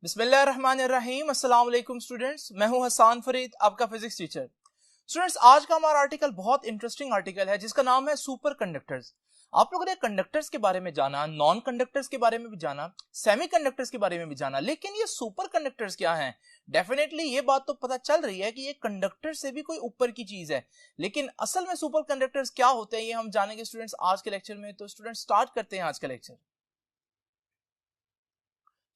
बिस्मिल्लाहिर्रहमानिर्रहीम। अस्सलाम वालेकुम स्टूडेंट्स, मैं हूं हसान फरीद, आपका फिजिक्स टीचर। स्टूडेंट्स, आज का हमारा आर्टिकल बहुत इंटरेस्टिंग आर्टिकल है जिसका नाम है सुपर कंडक्टर्स। आप लोगों ने कंडक्टर्स के बारे में जाना, नॉन कंडक्टर्स के बारे में भी जाना, सेमी कंडक्टर्स के बारे में भी जाना, लेकिन ये सुपर कंडक्टर्स क्या हैं? डेफिनेटली ये बात तो पता चल रही है कि ये कंडक्टर से भी कोई ऊपर की चीज है, लेकिन असल में सुपर कंडक्टर्स क्या होते हैं ये हम जानेंगे स्टूडेंट्स आज के लेक्चर में। तो स्टूडेंट्स स्टार्ट करते हैं आज का लेक्चर।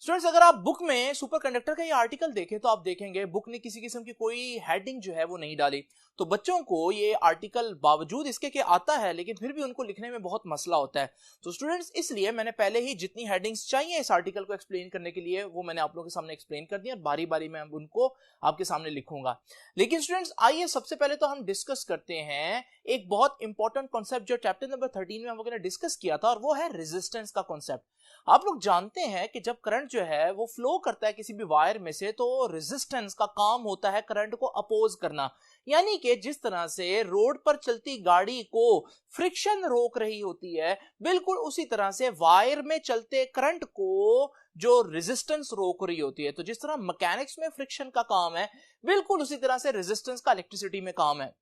स्टूडेंट्स, अगर आप बुक में सुपर कंडक्टर का ये आर्टिकल देखें तो आप देखेंगे बुक ने किसी किस्म की कोई हेडिंग जो है वो नहीं डाली। तो बच्चों को ये आर्टिकल बावजूद इसके कि आता है लेकिन फिर भी उनको लिखने में बहुत मसला होता है। तो स्टूडेंट्स, इसलिए मैंने पहले ही जितनी हेडिंग्स चाहिए इस आर्टिकल को एक्सप्लेन करने के लिए वो मैंने आप लोगों के सामने एक्सप्लेन कर दिया और बारी बारी में उनको आपके सामने लिखूंगा। लेकिन स्टूडेंट्स, आइए सबसे पहले तो हम डिस्कस करते हैं एक बहुत इंपॉर्टेंट कॉन्सेप्ट जो चैप्टर नंबर 13 में हम लोगों ने डिस्कस किया था, और वो है रेजिस्टेंस का कॉन्सेप्ट। आप लोग जानते हैं कि जब करंट जो है वो फ्लो करता है किसी भी वायर में से, तो रेजिस्टेंस का काम होता है करंट को अपोज करना। यानी कि जिस तरह से रोड पर चलती गाड़ी को फ्रिक्शन रोक रही होती है, बिल्कुल उसी तरह से वायर में चलते करंट को जो रेजिस्टेंस रोक रही होती है। तो जिस तरह मैकेनिक्स में फ्रिक्शन का काम है, बिल्कुल उसी तरह से रेजिस्टेंस का इलेक्ट्रिसिटी में काम है।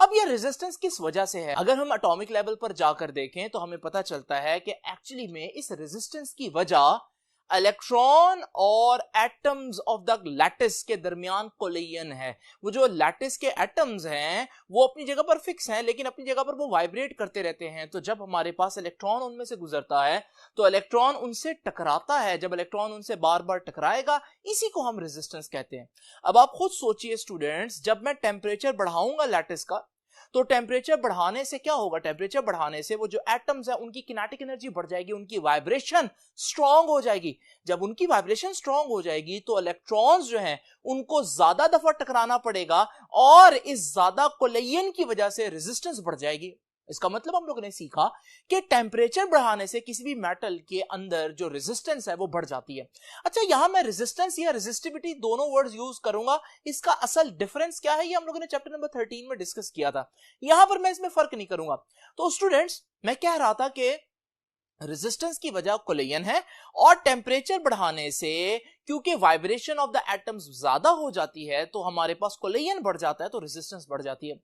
अब ये रेजिस्टेंस किस वजह से है? अगर हम एटॉमिक लेवल पर जाकर देखें तो हमें पता चलता है कि एक्चुअली में इस रेजिस्टेंस की वजह इलेक्ट्रॉन और एटम्स ऑफ द लैटिस के दरमियान कोलिजन है। वो जो लैटिस के एटम्स हैं वो अपनी जगह पर फिक्स हैं, लेकिन अपनी जगह पर वो वाइब्रेट करते रहते हैं। तो जब हमारे पास इलेक्ट्रॉन उनमें से गुजरता है तो इलेक्ट्रॉन उनसे टकराता है। जब इलेक्ट्रॉन उनसे बार बार टकराएगा, इसी को हम रेजिस्टेंस कहते हैं। अब आप खुद सोचिए स्टूडेंट्स, जब मैं टेम्परेचर बढ़ाऊंगा लैटिस का, तो टेम्परेचर बढ़ाने से क्या होगा? टेम्परेचर बढ़ाने से वो जो एटम्स है उनकी किनेटिक एनर्जी बढ़ जाएगी, उनकी वाइब्रेशन स्ट्रांग हो जाएगी। जब उनकी वाइब्रेशन स्ट्रांग हो जाएगी तो इलेक्ट्रॉन्स जो हैं उनको ज्यादा दफा टकराना पड़ेगा, और इस ज्यादा कोलिजन की वजह से रेजिस्टेंस बढ़ जाएगी। इसका मतलब हम लोगों ने सीखा कि टेम्परेचर बढ़ाने से किसी भी मेटल के अंदर जो रेजिस्टेंस है वो बढ़ जाती है। अच्छा, यहां मैं रेजिस्टेंस या रेजिस्टिविटी दोनों वर्ड्स यूज करूंगा। इसका असल डिफरेंस क्या है ये हम लोगों ने चैप्टर नंबर 13 में डिस्कस किया था। यहां पर मैं इसमें फर्क नहीं करूंगा। तो स्टूडेंट्स, मैं कह रहा था कि रेजिस्टेंस की वजह कोलिजन है, और टेम्परेचर बढ़ाने से क्योंकि वाइब्रेशन ऑफ द एटम्स ज्यादा हो जाती है तो हमारे पास कोलिजन बढ़ जाता है, तो रेजिस्टेंस बढ़ जाती है।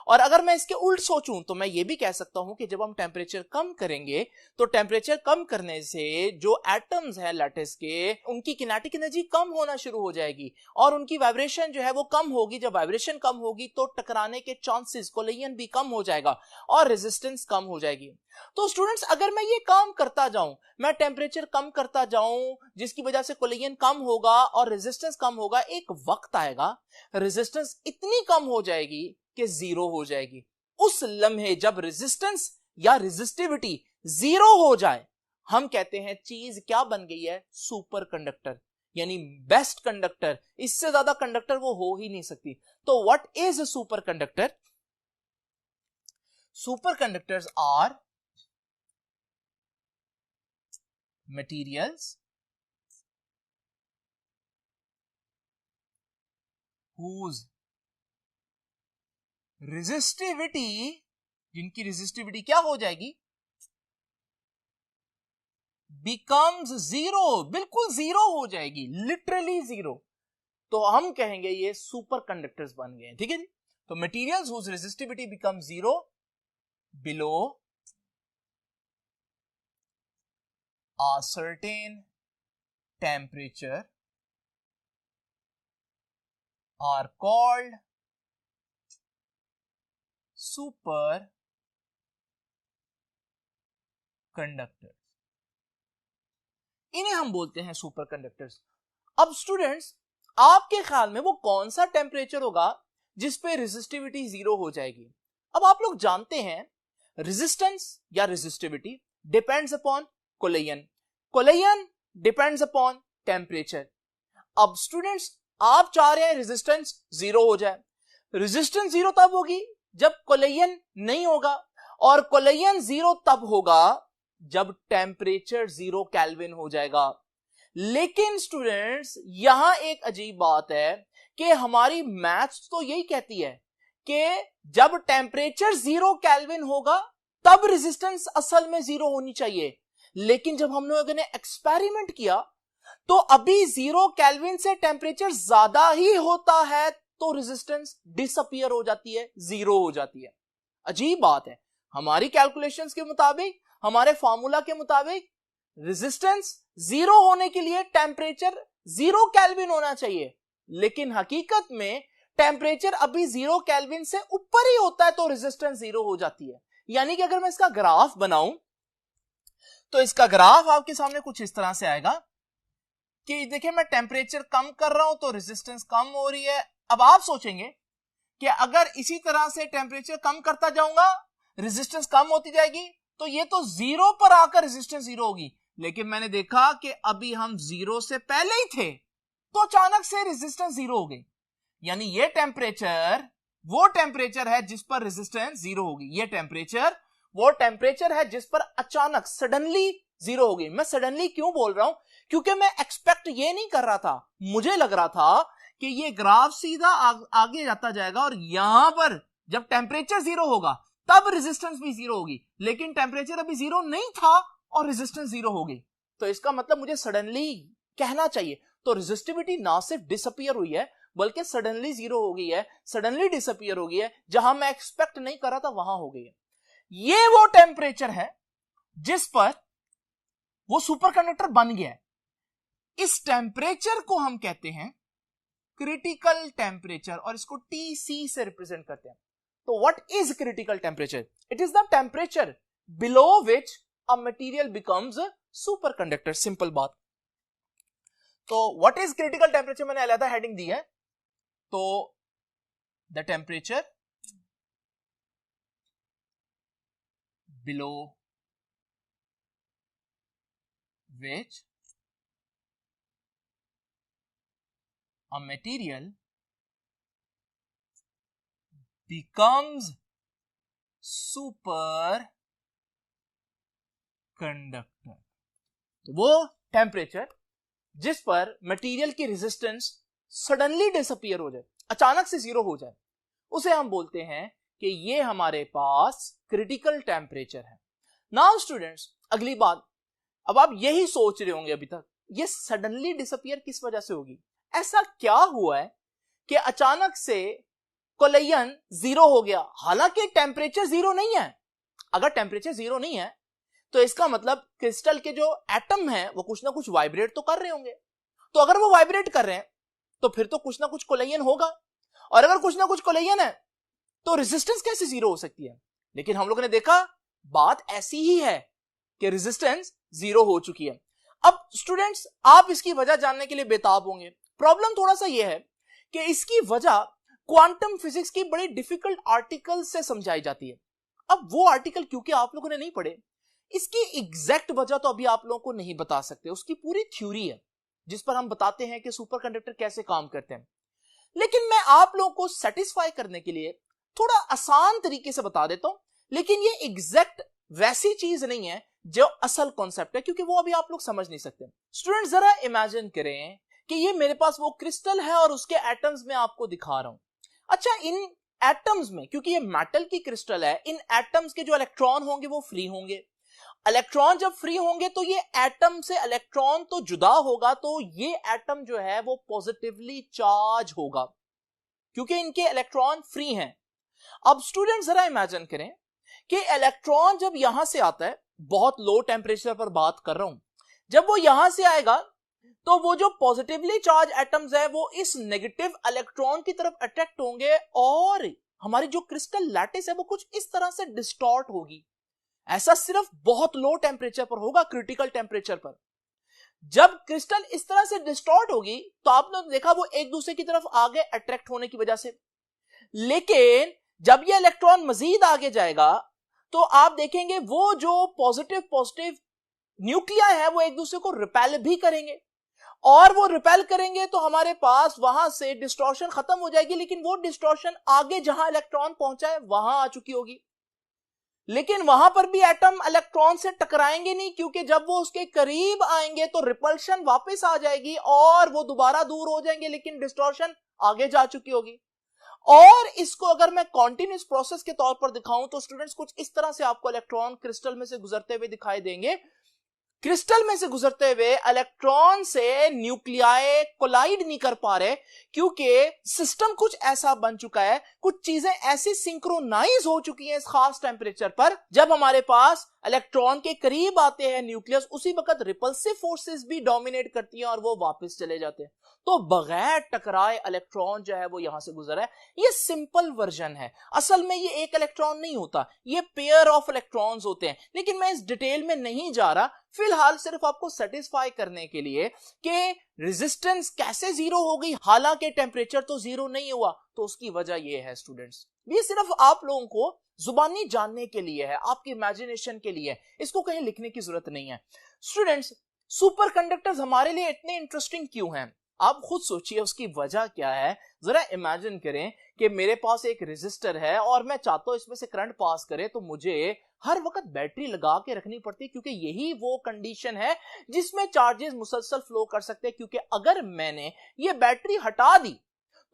और अगर मैं इसके उल्ट सोचूं तो मैं ये भी कह सकता हूं कि जब हम टेम्परेचर कम करेंगे तो टेम्परेचर कम करने से जो एटम्स है लैटिस के, उनकी किनेटिक एनर्जी कम होना शुरू हो जाएगी और उनकी वाइब्रेशन जो है वो कम होगी। जब वाइब्रेशन कम होगी तो टकराने के चांसेस, कोलिजन भी कम हो जाएगा और रेजिस्टेंस कम हो जाएगी। तो स्टूडेंट्स, अगर मैं ये काम करता जाऊं, मैं टेम्परेचर कम करता जाऊं जिसकी वजह से कोलिजन कम होगा और रेजिस्टेंस कम होगा, एक वक्त आएगा रेजिस्टेंस इतनी कम हो जाएगी कि जीरो हो जाएगी। उस लम्हे जब रेजिस्टेंस या रेजिस्टिविटी जीरो हो जाए, हम कहते हैं चीज क्या बन गई है? सुपर कंडक्टर, यानी बेस्ट कंडक्टर। इससे ज्यादा कंडक्टर वो हो ही नहीं सकती। तो what is a super conductor? Super conductors are materials whose resistivity, जिनकी रेजिस्टिविटी क्या हो जाएगी? becomes zero, बिल्कुल जीरो हो जाएगी, लिटरली जीरो। तो हम कहेंगे ये सुपर कंडक्टर्स बन गए। ठीक है जी। तो materials whose resistivity becomes zero below a certain temperature are called super conductors. इन्हें हम बोलते हैं सुपर कंडक्टर्स। अब स्टूडेंट्स, आपके ख्याल में वो कौन सा टेम्परेचर होगा जिस पे रेजिस्टिविटी जीरो हो जाएगी? अब आप लोग जानते हैं रेजिस्टेंस या resistivity depends upon collision, collision depends upon temperature. अब स्टूडेंट्स, आप चाह रहे हैं रेजिस्टेंस जीरो हो जाए। रेजिस्टेंस जीरो तब होगी जब कोलिजन नहीं होगा, और कोलिजन जीरो तब होगा जब टेम्परेचर 0 केल्विन हो जाएगा। लेकिन स्टूडेंट्स, यहां एक अजीब बात है कि हमारी मैथ्स तो यही कहती है कि जब टेम्परेचर 0 केल्विन होगा तब रेजिस्टेंस असल में 0 होनी चाहिए। लेकिन जब हम लोगों ने एक्सपेरिमेंट किया तो अभी 0 केल्विन से टेम्परेचर ज्यादा ही होता है तो रेजिस्टेंस डिसअपीयर हो जाती है, जीरो हो जाती है। अजीब बात है, हमारी कैलकुलेशंस के मुताबिक, हमारे फार्मूला के मुताबिक रेजिस्टेंस जीरो होने के लिए टेम्परेचर 0 केल्विन होना चाहिए, लेकिन हकीकत में टेम्परेचर अभी 0 केल्विन से ऊपर ही होता है तो रेजिस्टेंस जीरो हो जाती है। यानी कि अगर मैं इसका ग्राफ बनाऊं तो इसका ग्राफ आपके सामने कुछ इस तरह से आएगा कि देखिए मैं टेम्परेचर कम कर रहा हूं तो रेजिस्टेंस कम हो रही है। अब आप सोचेंगे कि अगर इसी तरह से टेम्परेचर कम करता जाऊंगा रेजिस्टेंस कम होती जाएगी तो ये तो जीरो पर आकर रेजिस्टेंस जीरो होगी, लेकिन मैंने देखा कि अभी हम जीरो से पहले ही थे तो अचानक से रेजिस्टेंस जीरो हो गई। यानी ये टेम्परेचर वो टेम्परेचर है जिस पर रेजिस्टेंस जीरो होगी, ये टेम्परेचर वो टेम्परेचर है जिस पर अचानक सडनली जीरो हो गई। मैं सडनली क्यों बोल रहा हूं, क्योंकि मैं एक्सपेक्ट ये नहीं कर रहा था, मुझे लग रहा था कि ये ग्राफ सीधा आगे जाता जाएगा और यहां पर जब टेम्परेचर जीरो होगा तब रेजिस्टेंस भी जीरो होगी, लेकिन टेम्परेचर अभी जीरो नहीं था और रेजिस्टेंस जीरो हो गई। तो इसका मतलब मुझे सडनली कहना चाहिए, तो रेजिस्टिविटी ना सिर्फ डिसअपीयर हुई है बल्कि सडनली जीरो हो गई है, सडनली डिसअपीयर हो गई है, जहां मैं एक्सपेक्ट नहीं कर रहा था वहां हो गई है। ये वो टेम्परेचर है जिस पर वो सुपरकंडक्टर बन गया है। इस टेम्परेचर को हम कहते हैं क्रिटिकल टेम्परेचर और इसको TC से रिप्रेजेंट करते हैं। तो what is critical temperature? It is the temperature below which a material becomes superconductor, simple बात। तो व्हाट इज क्रिटिकल टेम्परेचर मैंने अलग हेडिंग दी है, तो the temperature below which a material becomes superconductor। तो वो टेम्परेचर जिस पर मटेरियल की रेजिस्टेंस सडनली डिसअपीयर हो जाए, अचानक से जीरो हो जाए, उसे हम बोलते हैं कि ये हमारे पास क्रिटिकल टेम्परेचर है। नाउ स्टूडेंट्स, अगली बात, अब आप यही सोच रहे होंगे अभी तक ये सडनली डिसअपीयर किस वजह से होगी, ऐसा क्या हुआ है कि अचानक से कोलिजन जीरो हो गया, हालांकि टेम्परेचर जीरो नहीं है। अगर टेम्परेचर जीरो नहीं है तो इसका मतलब क्रिस्टल के जो एटम हैं वो कुछ ना कुछ वाइब्रेट तो कर रहे होंगे, तो अगर वो वाइब्रेट कर रहे हैं तो फिर तो कुछ ना कुछ कोलिजन होगा, और अगर कुछ ना कुछ कोलिजन है तो रेजिस्टेंस कैसे जीरो हो सकती है। लेकिन हम लोगों ने देखा बात ऐसी ही है कि रेजिस्टेंस जीरो हो चुकी है। अब स्टूडेंट्स, आप इसकी वजह जानने के लिए बेताब होंगे। प्रॉब्लम थोड़ा सा यह है कि इसकी वजह क्वांटम फिजिक्स की बड़ी डिफिकल्ट आर्टिकल से समझाई जाती है। अब वो आर्टिकल क्योंकि आप लोगों ने नहीं पढ़े, इसकी एग्जैक्ट वजह तो अभी आप लोगों को नहीं बता सकते। उसकी पूरी थ्योरी है जिस पर हम बताते हैं कि सुपरकंडक्टर कैसे काम करते हैं, लेकिन मैं आप लोगों को सेटिस्फाई करने के लिए थोड़ा आसान तरीके से बता देता हूं। लेकिन ये एग्जैक्ट वैसी चीज नहीं है जो असल कॉन्सेप्ट है, क्योंकि वो अभी आप लोग समझ नहीं सकते। स्टूडेंट, जरा इमेजिन करें कि ये मेरे पास वो क्रिस्टल है और उसके एटम्स में आपको दिखा रहा हूं। अच्छा, इन एटम्स में, क्योंकि ये मेटल की क्रिस्टल है, इन एटम्स के जो इलेक्ट्रॉन होंगे वो फ्री होंगे। इलेक्ट्रॉन जब फ्री होंगे तो ये एटम से इलेक्ट्रॉन तो जुदा होगा, तो ये एटम जो है वो पॉजिटिवली चार्ज होगा क्योंकि इनके इलेक्ट्रॉन फ्री हैं। अब स्टूडेंट जरा इमेजिन करें कि इलेक्ट्रॉन जब यहां से आता है, बहुत लो टेम्परेचर पर बात कर रहा हूं, जब वो यहां से आएगा तो वो जो पॉजिटिवली चार्ज एटम्स है वो इस नेगेटिव इलेक्ट्रॉन की तरफ अट्रैक्ट होंगे और हमारी जो क्रिस्टल लैटिस है वो कुछ इस तरह से डिस्टॉर्ट होगी। ऐसा सिर्फ बहुत लो टेम्परेचर पर होगा, क्रिटिकल टेम्परेचर पर। जब क्रिस्टल इस तरह से डिस्टॉर्ट होगी तो आपने देखा वो एक दूसरे की तरफ आगे अट्रैक्ट होने की वजह से। लेकिन जब ये इलेक्ट्रॉन मजीद आगे जाएगा तो आप देखेंगे वो जो पॉजिटिव पॉजिटिव न्यूक्लियाई है वो एक दूसरे को रिपेल भी करेंगे, और वो रिपेल करेंगे तो हमारे पास वहां से डिस्टॉर्शन खत्म हो जाएगी, लेकिन वो डिस्टॉर्शन आगे जहां इलेक्ट्रॉन पहुंचा है वहां आ चुकी होगी। लेकिन वहां पर भी एटम इलेक्ट्रॉन से टकराएंगे नहीं, क्योंकि जब वो उसके करीब आएंगे तो रिपल्शन वापस आ जाएगी और वो दोबारा दूर हो जाएंगे, लेकिन डिस्टॉर्शन आगे जा चुकी होगी। और इसको अगर मैं कॉन्टिन्यूस प्रोसेस के तौर पर दिखाऊं तो स्टूडेंट्स कुछ इस तरह से आपको इलेक्ट्रॉन क्रिस्टल में से गुजरते हुए दिखाई देंगे। क्रिस्टल में से गुजरते हुए इलेक्ट्रॉन से न्यूक्लियाई कोलाइड नहीं कर पा रहे, क्योंकि सिस्टम कुछ ऐसा बन चुका है, कुछ चीजें ऐसी सिंक्रोनाइज हो चुकी हैं इस खास टेंपरेचर पर, जब हमारे पास इलेक्ट्रॉन के करीब आते हैं न्यूक्लियस, उसी वक्त रिपल्सिव फोर्सेस भी डोमिनेट करती हैं और वो वापस चले जाते हैं। तो बगैर टकराए इलेक्ट्रॉन जो है वो यहां से गुजरा है। ये सिंपल वर्जन है। असल में ये एक इलेक्ट्रॉन नहीं होता, ये पेयर ऑफ इलेक्ट्रॉन्स होते हैं, लेकिन मैं इस डिटेल में नहीं जा रहा। फिलहाल सिर्फ आपको सेटिस्फाई करने के लिए कि रेजिस्टेंस कैसे जीरो हो गई, हालांकि टेम्परेचर तो जीरो नहीं हुआ, तो उसकी वजह ये है स्टूडेंट्स। ये सिर्फ आप लोगों को जुबानी जानने के लिए है, आपकी इमेजिनेशन के लिए, इसको कहीं लिखने की जरूरत नहीं है। स्टूडेंट्स, सुपर कंडक्टर्स हमारे लिए इतने इंटरेस्टिंग क्यों हैं? आप खुद सोचिए उसकी वजह क्या है। जरा इमेजिन करें कि मेरे पास एक रेजिस्टर है और मैं चाहता हूं इसमें से करंट पास करे, तो मुझे हर वक्त बैटरी लगा के रखनी पड़ती है, क्योंकि यही वो कंडीशन है जिसमें चार्जेस मुसलसल फ्लो कर सकते हैं। क्योंकि अगर मैंने ये बैटरी हटा दी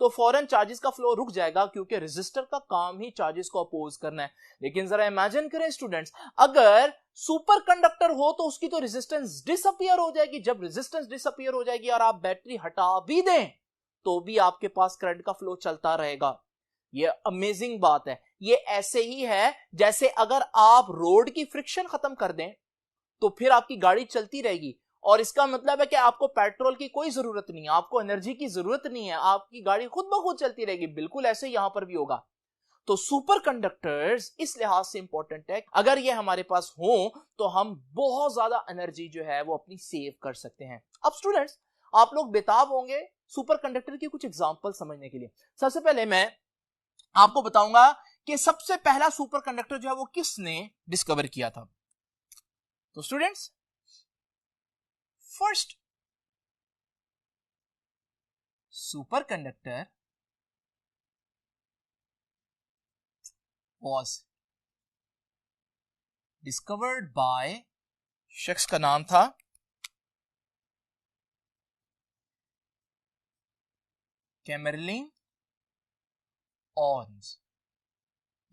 तो फौरन चार्जेस का फ्लो रुक जाएगा, क्योंकि रेजिस्टर का काम ही चार्जेस को अपोज करना है। लेकिन जरा इमेजिन करें स्टूडेंट्स, अगर सुपर कंडक्टर हो तो उसकी तो रेजिस्टेंस डिसअपीयर हो जाएगी। जब रेजिस्टेंस डिसअपीयर हो जाएगी और आप बैटरी हटा भी दें तो भी आपके पास करंट का फ्लो चलता रहेगा। ये अमेजिंग बात है। ये ऐसे ही है जैसे अगर आप रोड की फ्रिक्शन खत्म कर दें तो फिर आपकी गाड़ी चलती रहेगी, और इसका मतलब है कि आपको पेट्रोल की कोई जरूरत नहीं है, आपको एनर्जी की जरूरत नहीं है, आपकी गाड़ी खुद ब खुद चलती रहेगी। बिल्कुल ऐसे यहां पर भी होगा। तो सुपर कंडक्टर्स इस लिहाज से इंपॉर्टेंट है, अगर ये हमारे पास हो तो हम बहुत ज्यादा एनर्जी जो है वो अपनी सेव कर सकते हैं। अब स्टूडेंट्स, आप लोग बेताब होंगे सुपर कंडक्टर की कुछ एग्जांपल समझने के लिए। सबसे पहले मैं आपको बताऊंगा कि सबसे पहला सुपर कंडक्टर जो है वो किसने डिस्कवर किया था। तो students, first superconductor was discovered by, शख्स का नाम था कैमरलिन ऑन्स।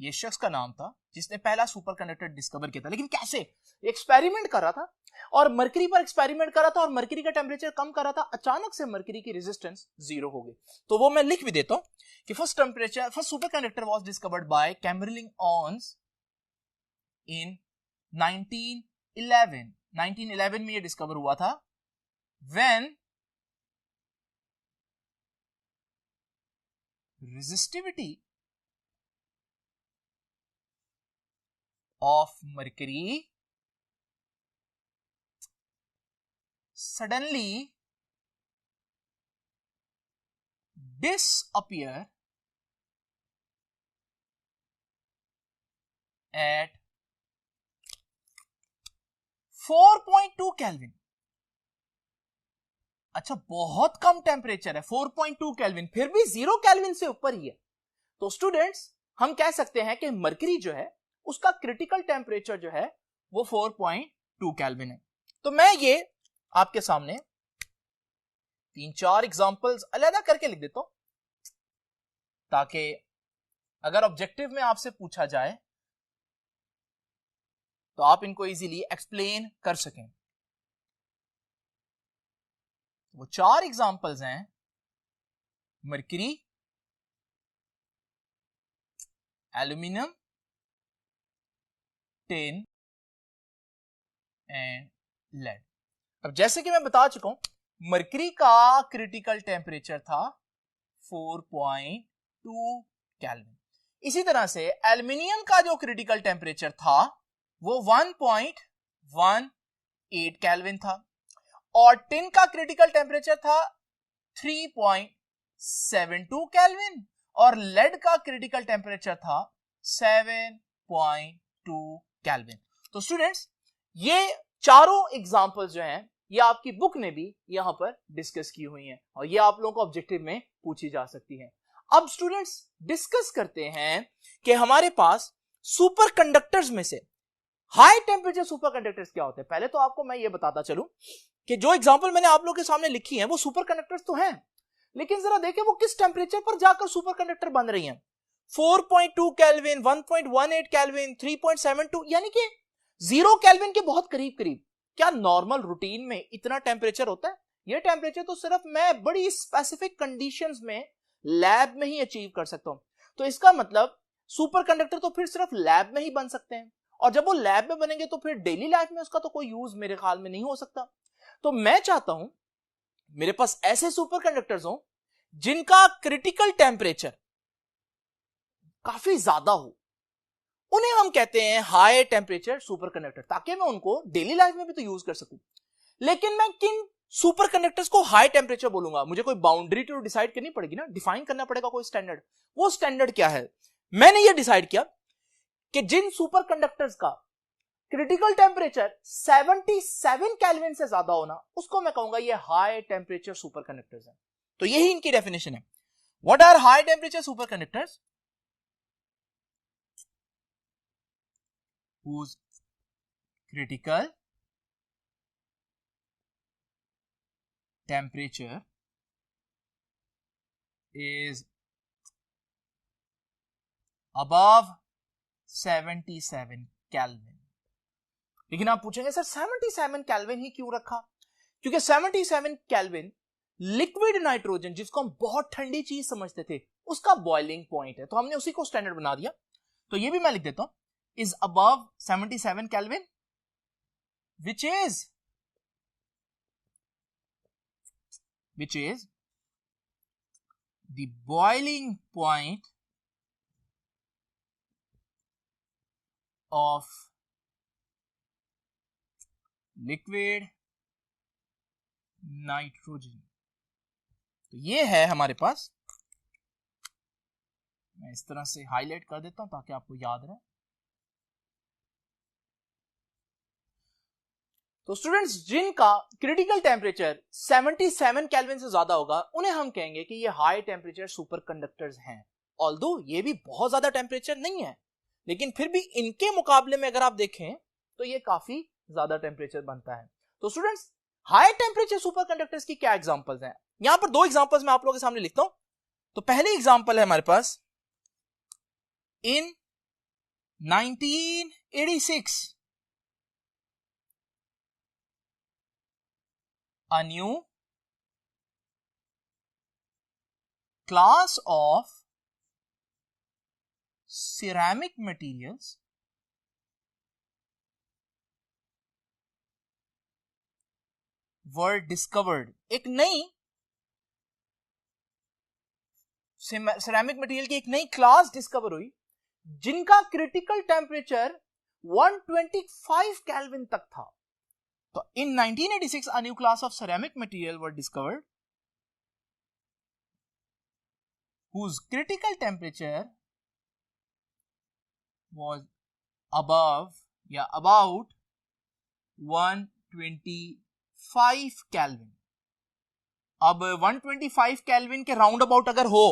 ये शख्स का नाम था जिसने पहला सुपर कंडक्टर डिस्कवर किया था। लेकिन कैसे? एक्सपेरिमेंट कर रहा था और मरकरी पर एक्सपेरिमेंट कर रहा था और मरकरी का टेम्परेचर कम कर रहा था। अचानक से मरकरी की रेजिस्टेंस जीरो हो गई। तो वो मैं लिख भी देता हूं कि first super conductor was discovered by Kamerlingh Onnes in 1911 में ये डिस्कवर हुआ था, when resistivity of mercury suddenly disappear at 4.2 kelvin. अच्छा, बहुत कम टेम्परेचर है 4.2 केल्विन, फिर भी 0 केल्विन से ऊपर ही है। तो स्टूडेंट्स, हम कह सकते हैं कि मरकरी जो है उसका क्रिटिकल टेम्परेचर जो है वो 4.2 केल्विन है। तो मैं ये आपके सामने 3-4 एग्जांपल्स अलग करके लिख देता हूं, ताकि अगर ऑब्जेक्टिव में आपसे पूछा जाए तो आप इनको इजीली एक्सप्लेन कर सकें। वो 4 एग्जांपल्स हैं mercury, aluminium, tin and lead. अब जैसे कि मैं बता चुका हूं, मरकरी का क्रिटिकल टेम्परेचर था 4.2 केल्विन। इसी तरह से एल्यूमिनियम का जो क्रिटिकल टेम्परेचर था वो 1.18 केल्विन था, और टिन का क्रिटिकल टेम्परेचर था 3.72 केल्विन, और लेड का क्रिटिकल टेम्परेचर था 7.2 केल्विन। तो स्टूडेंट्स, ये चारों एग्जांपल्स जो हैं ये आपकी बुक ने भी यहां पर डिस्कस की हुई हैं, और ये आप लोगों को ऑब्जेक्टिव में पूछी जा सकती हैं। अब स्टूडेंट्स, डिस्कस करते हैं कि हमारे पास सुपर कंडक्टर्स में से हाई टेम्परेचर सुपर कंडक्टर्स क्या होते हैं। पहले तो आपको मैं ये बताता चलूं कि जो एग्जांपल मैंने आप लोगों के सामने लिखी है वो सुपर कंडक्टर्स तो हैं, लेकिन जरा देखें वो किस टेम्परेचर पर जाकर सुपर कंडक्टर बन रही हैं। 4.2 केल्विन, 1.18 केल्विन, 3.72, यानी कि 0 केल्विन के बहुत करीब करीब। क्या नॉर्मल रूटीन में इतना टेम्परेचर होता है? ये टेम्परेचर तो सिर्फ मैं बड़ी स्पेसिफिक कंडीशंस में लैब में ही अचीव कर सकता हूं। तो इसका मतलब सुपर कंडक्टर तो फिर सिर्फ लैब में ही बन सकते हैं, और जब वो लैब में बनेंगे तो फिर डेली लाइफ में उसका तो कोई यूज मेरे ख्याल में नहीं हो सकता। तो मैं चाहता हूं मेरे पास ऐसे सुपर कंडक्टर्स हो जिनका क्रिटिकल टेम्परेचर काफी ज्यादा हो, उन्हें हम कहते हैं हाई टेम्परेचर सुपर कंडक्टर, ताकि मैं उनको डेली लाइफ में भी तो यूज कर सकूं। लेकिन मैं किन सुपर कंडक्टर्स को हाई टेम्परेचर बोलूंगा? मुझे कोई बाउंड्री तो डिसाइड करनी पड़ेगी ना, डिफाइन करना पड़ेगा कोई स्टैंडर्ड। वो स्टैंडर्ड क्या है? मैंने ये डिसाइड किया कि जिन सुपर कंडक्टर्स का क्रिटिकल टेम्परेचर 77 केल्विन से ज्यादा होना, उसको मैं कहूंगा ये हाई टेम्परेचर सुपर कंडक्टर्स हैं। तो यही इनकी डेफिनेशन है। What are high temperature super conductors? whose critical temperature is above 77 kelvin. लेकिन आप पूछेंगे सर 77 केल्विन ही क्यों रखा? क्योंकि 77 केल्विन लिक्विड नाइट्रोजन, जिसको हम बहुत ठंडी चीज समझते थे, उसका बॉइलिंग पॉइंट है, तो हमने उसी को स्टैंडर्ड बना दिया। तो ये भी मैं लिख देता हूं, is above 77 Kelvin, which is the boiling point of liquid nitrogen। तो ये है हमारे पास, मैं इस तरह से हाईलाइट कर देता हूं ताकि आपको याद रहे। तो स्टूडेंट्स, जिनका क्रिटिकल टेम्परेचर 77 केल्विन से ज्यादा होगा, उन्हें हम कहेंगे कि ये हाई टेम्परेचर सुपर कंडक्टर्स हैं। ऑल्दो ये भी बहुत ज्यादा टेम्परेचर नहीं है, लेकिन फिर भी इनके मुकाबले में अगर आप देखें तो ये काफी ज्यादा टेम्परेचर बनता है। तो students, high temperature super conductors की क्या एग्जांपल्स हैं? यहां पर दो एग्जांपल्स मैं आप लोगों के सामने लिखता हूं। तो पहली एग्जांपल है हमारे पास इन 1986 a new class of ceramic materials were discovered। एक नई सिरेमिक मटेरियल की एक नई क्लास डिस्कवर हुई जिनका क्रिटिकल टेम्परेचर 125 केल्विन तक था। तो in 1986 a new class of ceramic material were discovered whose critical temperature was above या about 125 केल्विन। अब 125 केल्विन के राउंड अबाउट अगर हो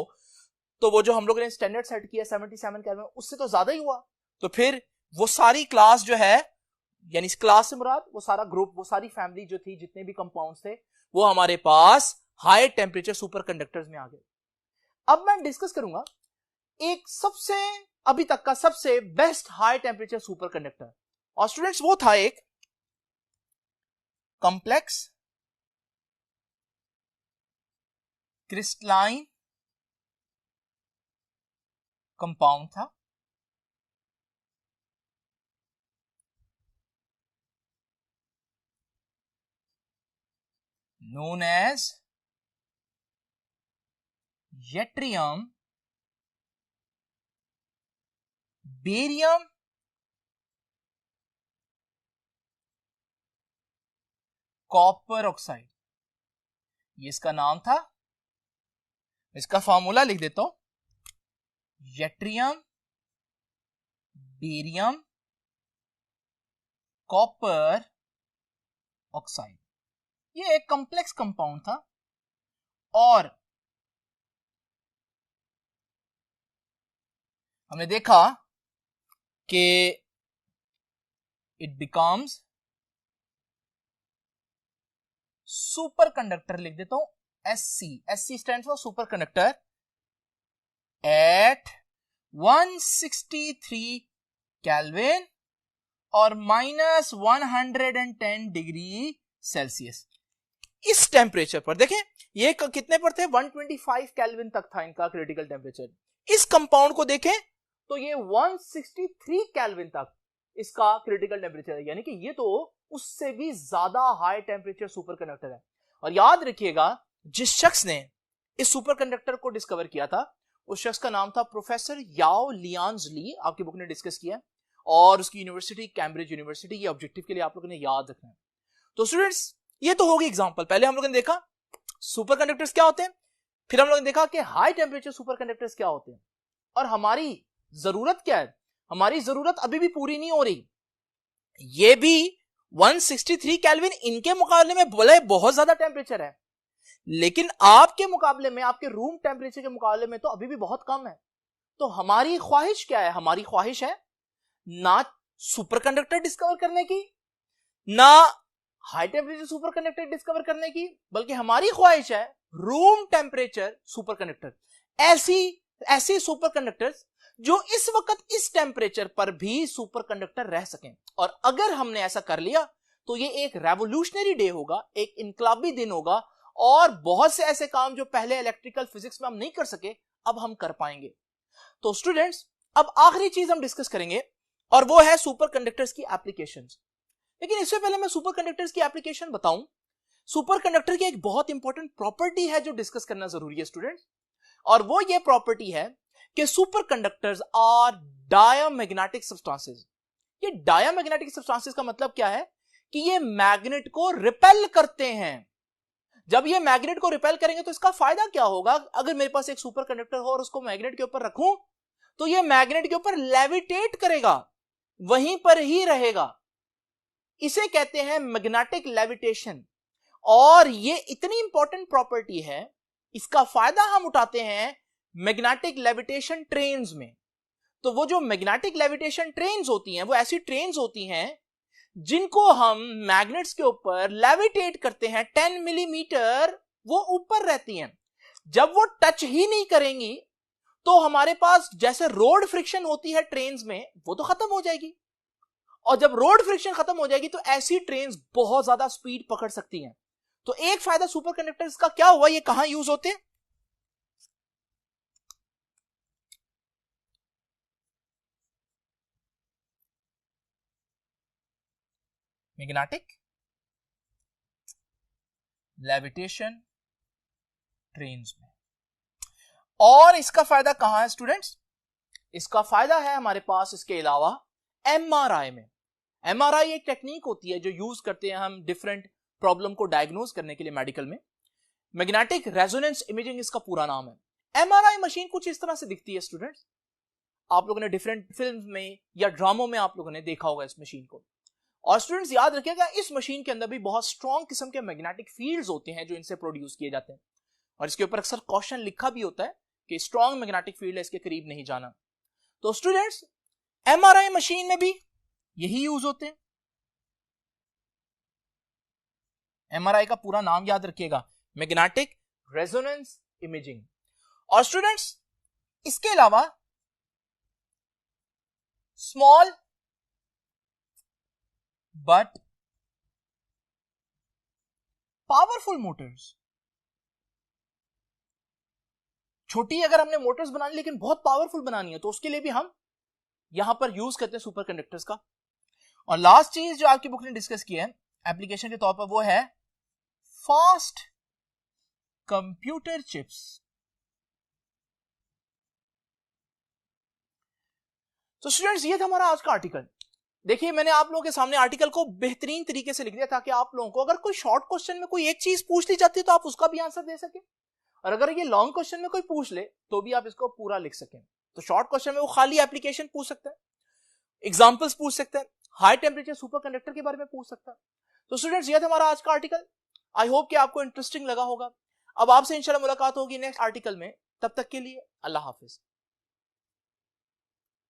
तो वो जो हम लोग ने स्टैंडर्ड सेट किया 77 केल्विन, उससे तो ज्यादा ही हुआ। तो फिर वो सारी क्लास जो है, यानी इस क्लास से मुराद वो सारा ग्रुप, वो सारी फैमिली जो थी, जितने भी कंपाउंड्स थे, वो हमारे पास हाई टेम्परेचर सुपर कंडक्टर्स में आ गए। अब मैं डिस्कस करूंगा एक सबसे अभी तक का सबसे best high temperature super conductor, और स्टूडेंट्स वो था एक कॉम्प्लेक्स क्रिस्टलाइन कंपाउंड था, known as yttrium barium copper oxide, ये इसका नाम था। इसका फॉर्मूला लिख देता हूं, यट्रियम बेरियम कॉपर ऑक्साइड। ये एक कॉम्प्लेक्स कंपाउंड था और हमने देखा कि इट बिकम्स सुपर कंडक्टर, लिख देता हूं SC। SC stands for super conductor at 163 kelvin और -110 डिग्री सेल्सियस। इस टेम्परेचर पर देखें, ये कितने पर थे, 125 केल्विन तक था इनका क्रिटिकल टेम्परेचर। इस कंपाउंड को देखें तो ये 163 केल्विन तक इसका क्रिटिकल टेम्परेचर है, यानी कि ये तो उससे भी ज्यादा हाई टेम्परेचर सुपर कंडक्टर है। और याद रखिएगा, जिस शख्स ने इस सुपर कंडक्टर को डिस्कवर किया था उस शख्स का नाम था प्रोफेसर याओ लियांज ली, आपकी बुक ने डिस्कस किया, और उसकी यूनिवर्सिटी कैम्ब्रिज यूनिवर्सिटी। ये ऑब्जेक्टिव के लिए आप लोगों ने याद रखना है। तो स्टूडेंट्स, ये तो होगी एग्जांपल। पहले हम लोगों ने देखा सुपर कंडक्टर्स क्या होते हैं, फिर हम लोगों ने देखा कि हाई टेम्परेचर सुपर कंडक्टर्स क्या होते हैं, और हमारी जरूरत क्या है। हमारी जरूरत अभी भी पूरी नहीं हो रही। ये भी 163 केल्विन इनके मुकाबले में भले बहुत ज्यादा टेम्परेचर है, लेकिन आपके मुकाबले में, आपके रूम टेम्परेचर के मुकाबले में तो अभी भी बहुत कम है। तो हमारी ख्वाहिश क्या है? हमारी ख्वाहिश है ना सुपर कंडक्टर डिस्कवर करने की, ना high temperature super conductor discover करने की, बल्कि हमारी ख्वाहिश है रूम टेम्परेचर सुपर कंडक्टर। ऐसी सुपर कंडक्टर्स जो इस वक्त इस टेम्परेचर पर भी सुपर कंडक्टर रह सकें। और अगर हमने ऐसा कर लिया तो ये एक रेवोल्यूशनरी डे होगा, एक इनकलाबी दिन होगा, और बहुत से ऐसे काम जो पहले इलेक्ट्रिकल फिजिक्स में हम नहीं कर सके अब हम कर पाएंगे। तो स्टूडेंट्स, अब आखिरी चीज हम डिस्कस करेंगे और वो है सुपर कंडक्टर्स की एप्लीकेशंस। लेकिन इससे पहले मैं सुपर कंडक्टर्स की एप्लीकेशन बताऊं, सुपर कंडक्टर की एक बहुत इंपॉर्टेंट प्रॉपर्टी है जो डिस्कस करना जरूरी है स्टूडेंट्स, और वो ये प्रॉपर्टी है कि super conductors are diamagnetic substances. ये डायमैग्नेटिक सब्सटेंसेस का मतलब क्या है कि ये मैग्नेट को रिपेल करते हैं। जब ये मैग्नेट को रिपेल करेंगे तो इसका फायदा क्या होगा? अगर मेरे पास एक सुपर कंडक्टर हो और उसको मैग्नेट के ऊपर रखूं तो ये मैग्नेट के ऊपर लेविटेट करेगा, वहीं पर ही रहेगा। इसे कहते हैं मैग्नेटिक लेविटेशन। और ये इतनी इंपॉर्टेंट प्रॉपर्टी है, इसका फायदा हम उठाते हैं मैग्नेटिक लेविटेशन ट्रेन्स में। तो वो जो मैग्नेटिक लेविटेशन ट्रेन्स होती हैं वो ऐसी ट्रेन्स होती हैं जिनको हम मैग्नेट्स के ऊपर लेविटेट करते हैं 10 मिलीमीटर, वो ऊपर रहती हैं। जब वो टच ही नहीं करेंगी तो हमारे पास जैसे रोड फ्रिक्शन होती है ट्रेन्स में, वो तो खत्म हो जाएगी। और जब रोड फ्रिक्शन खत्म हो जाएगी तो ऐसी ट्रेन्स बहुत ज्यादा स्पीड पकड़ सकती हैं। तो एक फायदा सुपर कंडक्टर्स का क्या हुआ, ये कहां यूज होते हैं? मैग्नेटिक लेविटेशन ट्रेन्स में। और इसका फायदा कहां है स्टूडेंट्स? इसका फायदा है हमारे पास इसके अलावा एमआरआई में। एमआरआई एक टेक्निक होती है जो यूज करते हैं हम डिफरेंट प्रॉब्लम को डायग्नोज करने के लिए मेडिकल में। मैग्नेटिक रेजोनेंस इमेजिंग इसका पूरा नाम है। एमआरआई मशीन कुछ इस तरह से दिखती है स्टूडेंट्स। आप लोगों ने डिफरेंट फिल्म में या ड्रामों में आप लोगों ने देखा होगा इस मशीन को। और स्टूडेंट्स याद रखिएगा, इस मशीन के अंदर भी बहुत स्ट्रॉन्ग किस्म के मैग्नेटिक फील्ड्स होते हैं जो इनसे प्रोड्यूस किए जाते हैं। और इसके ऊपर अक्सर कॉशन लिखा भी होता है कि स्ट्रॉन्ग मैग्नेटिक फील्ड है, इसके करीब नहीं जाना। तो स्टूडेंट्स, एमआरआई मशीन में भी यही यूज होते हैं। एमआरआई का पूरा नाम याद रखिएगा, मैग्नेटिक रेजोनेंस इमेजिंग। और स्टूडेंट्स, इसके अलावा स्मॉल बट पावरफुल मोटर्स, छोटी अगर हमने मोटर्स बनानी लेकिन बहुत पावरफुल बनानी है तो उसके लिए भी हम यहां पर यूज करते हैं सुपर कंडक्टर्स का। और लास्ट चीज जो आपकी बुक ने डिस्कस की है एप्लीकेशन के तौर पर, वो है फास्ट कंप्यूटर चिप्स। तो स्टूडेंट्स, ये था हमारा आज का आर्टिकल। देखिए, मैंने आप लोगों के सामने आर्टिकल को बेहतरीन तरीके से लिख दिया ताकि आप लोगों को अगर कोई शॉर्ट क्वेश्चन में कोई एक चीज पूछ ली जाती है तो आप उसका भी आंसर दे सके, और अगर ये लॉन्ग क्वेश्चन में कोई पूछ ले तो भी आप इसको पूरा लिख सकें। तो शॉर्ट क्वेश्चन में वो खाली एप्लीकेशन पूछ सकता है, एग्जांपल्स पूछ सकता है, हाई टेम्परेचर सुपर कंडक्टर के बारे में पूछ सकता है। तो स्टूडेंट्स, ये था हमारा आज का आर्टिकल। आई होप कि आपको इंटरेस्टिंग लगा होगा। अब आपसे इंशाल्लाह मुलाकात होगी नेक्स्ट आर्टिकल में। तब तक के लिए अल्लाह हाफिज।